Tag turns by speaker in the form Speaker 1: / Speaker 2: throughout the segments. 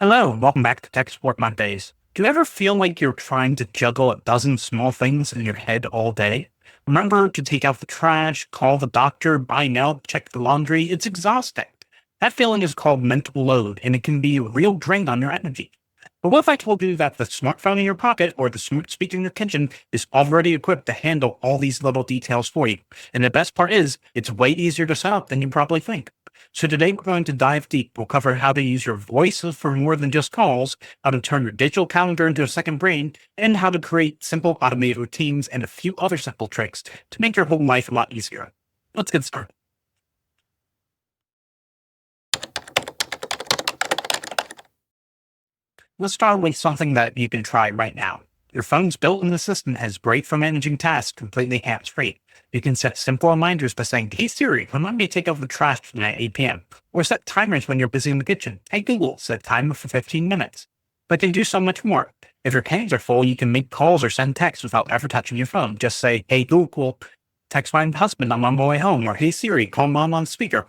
Speaker 1: Hello, and welcome back to Tech Support Mondays. Do you ever feel like you're trying to juggle a dozen small things in your head all day? Remember to take out the trash, call the doctor, buy milk, check the laundry. It's exhausting. That feeling is called mental load, and it can be a real drain on your energy. But what if I told you that the smartphone in your pocket or the smart speaker in your kitchen is already equipped to handle all these little details for you? And the best part is, it's way easier to set up than you probably think. So today we're going to dive deep. We'll cover how to use your voice for more than just calls, how to turn your digital calendar into a second brain, and how to create simple automated routines and a few other simple tricks to make your whole life a lot easier. Let's get started. Let's start with something that you can try right now. Your phone's built-in assistant is great for managing tasks completely hands-free. You can set simple reminders by saying, "Hey Siri, remind me to take out the trash tonight at 8 p.m." Or set timers when you're busy in the kitchen. "Hey Google, set timer for 15 minutes. But they do so much more. If your hands are full, you can make calls or send texts without ever touching your phone. Just say, "Hey Google, text my husband, I'm on my way home," or "Hey Siri, call mom on speaker."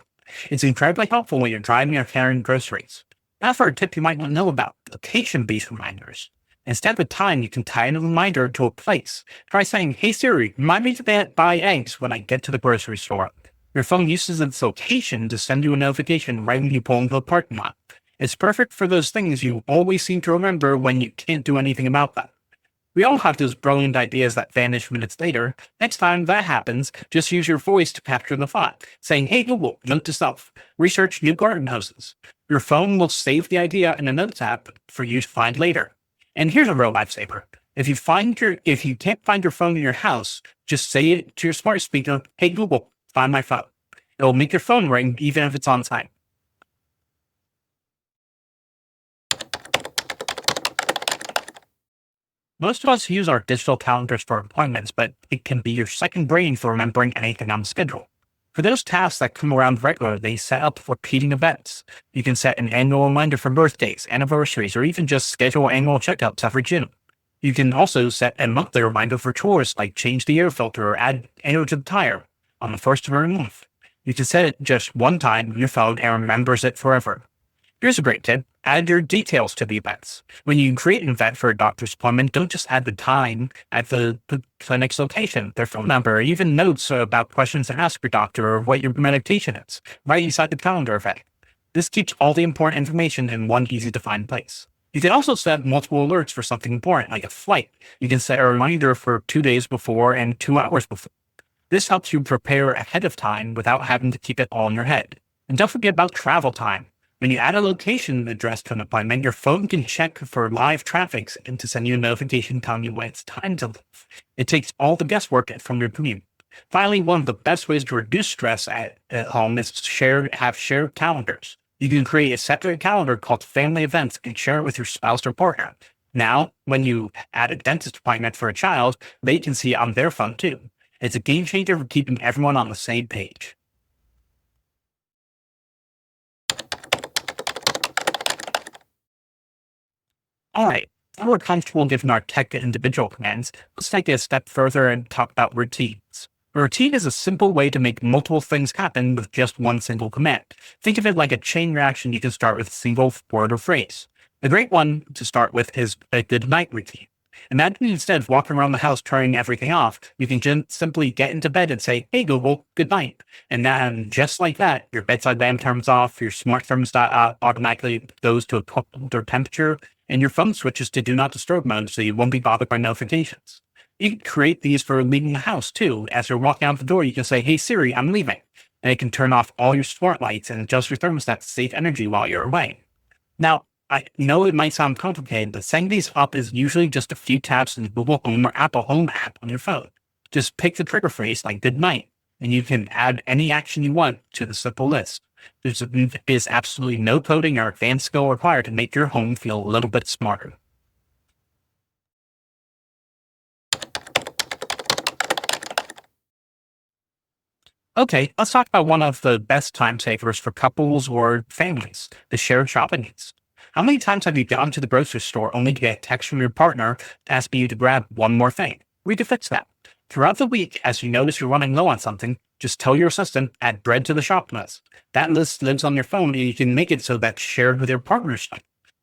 Speaker 1: It's incredibly helpful when you're driving or carrying groceries. Now for a tip you might not know about, location-based reminders. Instead of a time, you can tie in a reminder to a place. Try saying, "Hey Siri, remind me to buy eggs when I get to the grocery store." Your phone uses its location to send you a notification right when you pull into the parking lot. It's perfect for those things you always seem to remember when you can't do anything about them. We all have those brilliant ideas that vanish minutes later. Next time that happens, just use your voice to capture the thought, saying, "Hey Google, note to self, research new garden hoses." Your phone will save the idea in a notes app for you to find later. And here's a real lifesaver. If you can't find your phone in your house, just say it to your smart speaker, "Hey Google, find my phone." It'll make your phone ring even if it's on time. Most of us use our digital calendars for appointments, but it can be your second brain for remembering anything on the schedule. For those tasks that come around regularly, set up repeating events. You can set an annual reminder for birthdays, anniversaries, or even just schedule annual checkups every June. You can also set a monthly reminder for chores like change the air filter or add air to the tire on the first of every month. You can set it just one time on your phone and remembers it forever. Here's a great tip. Add your details to the events. When you create an event for a doctor's appointment, don't just add the time at the clinic's location, their phone number, or even notes about questions to ask your doctor or what your medication is, right inside the calendar event. This keeps all the important information in one easy to find place. You can also set multiple alerts for something important, like a flight. You can set a reminder for 2 days before and 2 hours before. This helps you prepare ahead of time without having to keep it all in your head. And don't forget about travel time. When you add a location address to an appointment, your phone can check for live traffic and to send you a notification telling you when it's time to leave. It takes all the guesswork from your commute. Finally, one of the best ways to reduce stress at home is to have shared calendars. You can create a separate calendar called family events and share it with your spouse or partner. Now, when you add a dentist appointment for a child, they can see it on their phone too. It's a game changer for keeping everyone on the same page. All right, now we're comfortable giving our tech individual commands. Let's take it a step further and talk about routines. A routine is a simple way to make multiple things happen with just one single command. Think of it like a chain reaction you can start with a single word or phrase. A great one to start with is a good night routine. Imagine instead of walking around the house turning everything off, you can just simply get into bed and say, "Hey Google, good night." And then just like that, your bedside lamp turns off, your smart thermostat automatically goes to a colder temperature, and your phone switches to do not disturb mode so you won't be bothered by notifications. You can create these for leaving the house too. As you're walking out the door, you can say, "Hey Siri, I'm leaving." And it can turn off all your smart lights and adjust your thermostat to save energy while you're away. Now, I know it might sound complicated, but setting these up is usually just a few taps in the Google Home or Apple Home app on your phone. Just pick the trigger phrase like "good night," and you can add any action you want to the simple list. There is absolutely no coding or advanced skill required to make your home feel a little bit smarter. Okay, let's talk about one of the best time savers for couples or families, the shared shopping needs. How many times have you gone to the grocery store only to get a text from your partner asking you to grab one more thing? We can fix that. Throughout the week, as you notice you're running low on something, just tell your assistant, "Add bread to the shop list." That list lives on your phone and you can make it so that's shared with your partner's.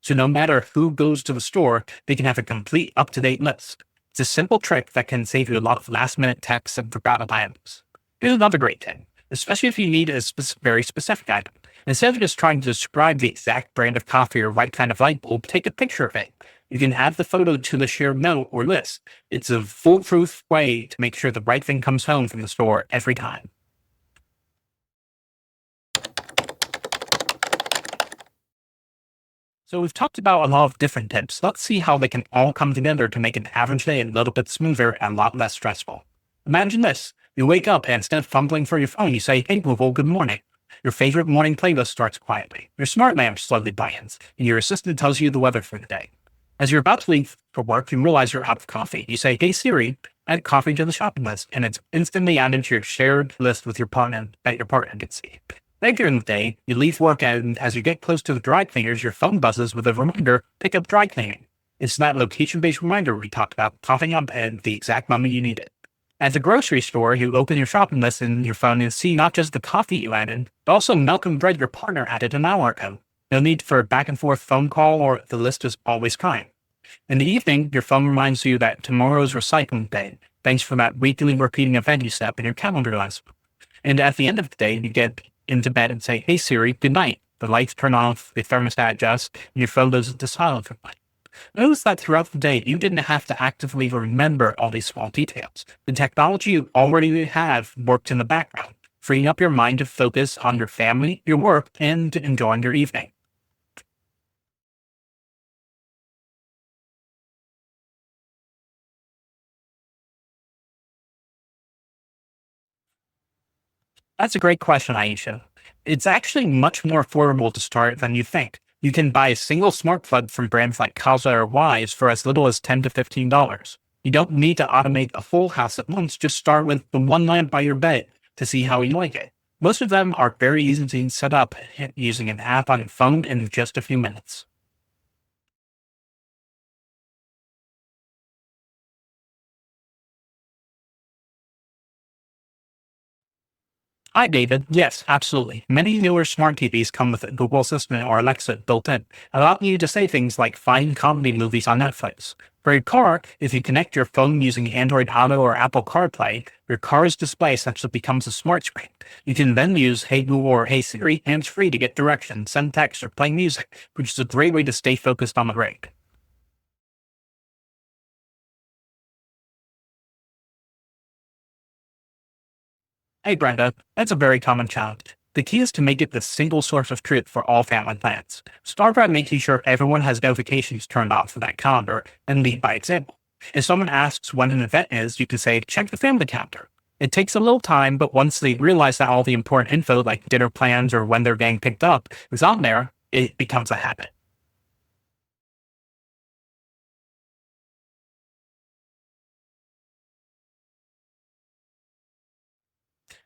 Speaker 1: So no matter who goes to the store, they can have a complete up-to-date list. It's a simple trick that can save you a lot of last-minute texts and forgotten items. Here's another great tip, especially if you need a very specific item. Instead of just trying to describe the exact brand of coffee or right kind of light bulb, take a picture of it. You can add the photo to the shared note or list. It's a foolproof way to make sure the right thing comes home from the store every time. So we've talked about a lot of different tips. Let's see how they can all come together to make an average day a little bit smoother and a lot less stressful. Imagine this. You wake up and instead of fumbling for your phone, you say, "Hey Google, good morning." Your favorite morning playlist starts quietly. Your smart lamp slowly brightens, and your assistant tells you the weather for the day. As you're about to leave for work, you realize you're out of coffee. You say, "Hey Siri, add coffee to the shopping list," and it's instantly added to your shared list with your partner that your partner can see. Later in the day, you leave work and as you get close to the dry cleaners, your phone buzzes with a reminder, pick up dry cleaning. It's that location-based reminder we talked about popping up at the exact moment you need it. At the grocery store, you open your shopping list in your phone and see not just the coffee you added, but also milk and bread your partner added an hour ago. No need for a back and forth phone call or the list is always kind. In the evening, your phone reminds you that tomorrow's recycling day. Thanks for that weekly repeating event you set up in your calendar last week. And at the end of the day, you get into bed and say, "Hey Siri, good night." The lights turn off, the thermostat adjusts, and your phone goes into silent for a night. Notice that throughout the day, you didn't have to actively remember all these small details. The technology you already have worked in the background, freeing up your mind to focus on your family, your work, and enjoying your evening. That's a great question, Aisha. It's actually much more affordable to start than you think. You can buy a single smart plug from brands like Kaza or Wise for as little as $10 to $15. You don't need to automate a whole house at once. Just start with the one lamp by your bed to see how you like it. Most of them are very easy to set up using an app on your phone in just a few minutes. Hi, David. Yes, absolutely. Many newer smart TVs come with a Google Assistant or Alexa built in, allowing you to say things like find comedy movies on Netflix. For your car, if you connect your phone using Android Auto or Apple CarPlay, your car's display essentially becomes a smart screen. You can then use Hey Google or Hey Siri hands-free to get directions, send text, or play music, which is a great way to stay focused on the road. Hey Brenda, that's a very common challenge. The key is to make it the single source of truth for all family plans. Start by making sure everyone has notifications turned off for that calendar and lead by example. If someone asks when an event is, you can say, check the family calendar. It takes a little time, but once they realize that all the important info like dinner plans or when they're getting picked up is on there, it becomes a habit.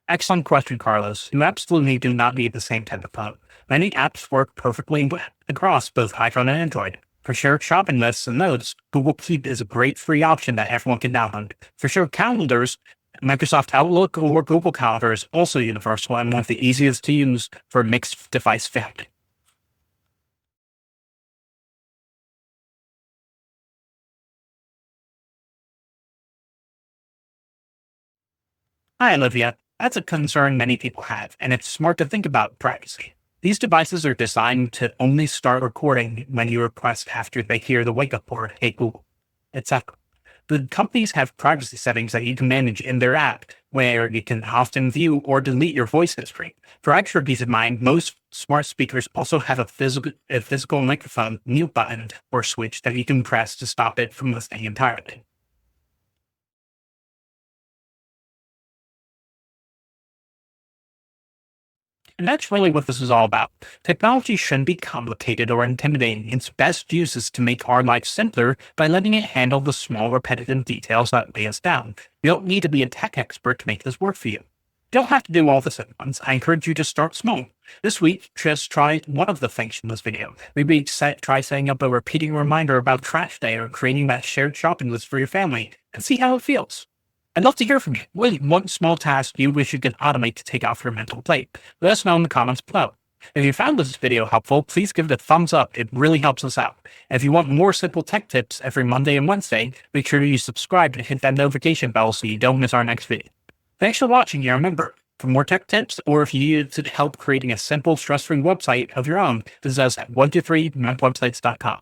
Speaker 1: Excellent question, Carlos. You absolutely do not need the same type of phone. Many apps work perfectly across both iPhone and Android. For shared shopping lists and notes, Google Keep is a great free option that everyone can download. For shared calendars, Microsoft Outlook or Google Calendar is also universal and one of the easiest to use for mixed device family. Hi, Olivia. That's a concern many people have, and it's smart to think about privacy. These devices are designed to only start recording when you request after they hear the wake up word, "Hey Google," etc. The companies have privacy settings that you can manage in their app, where you can often view or delete your voice history. For extra peace of mind, most smart speakers also have a physical microphone mute button or switch that you can press to stop it from listening entirely. And that's really what this is all about. Technology shouldn't be complicated or intimidating. Its best use is to make our life simpler by letting it handle the small, repetitive details that weigh us down. You don't need to be a tech expert to make this work for you. You don't have to do all this at once. I encourage you to start small. This week, just try one of the things in this video. Maybe try setting up a repeating reminder about trash day or creating that shared shopping list for your family and see how it feels. I'd love to hear from you. What one small task you wish you could automate to take off your mental plate? Let us know in the comments below. If you found this video helpful, please give it a thumbs up. It really helps us out. And if you want more simple tech tips every Monday and Wednesday, make sure you subscribe and hit that notification bell so you don't miss our next video. Thanks for watching, and remember, for more tech tips, or if you need help creating a simple, stress-free website of your own, visit us at 123mapwebsites.com.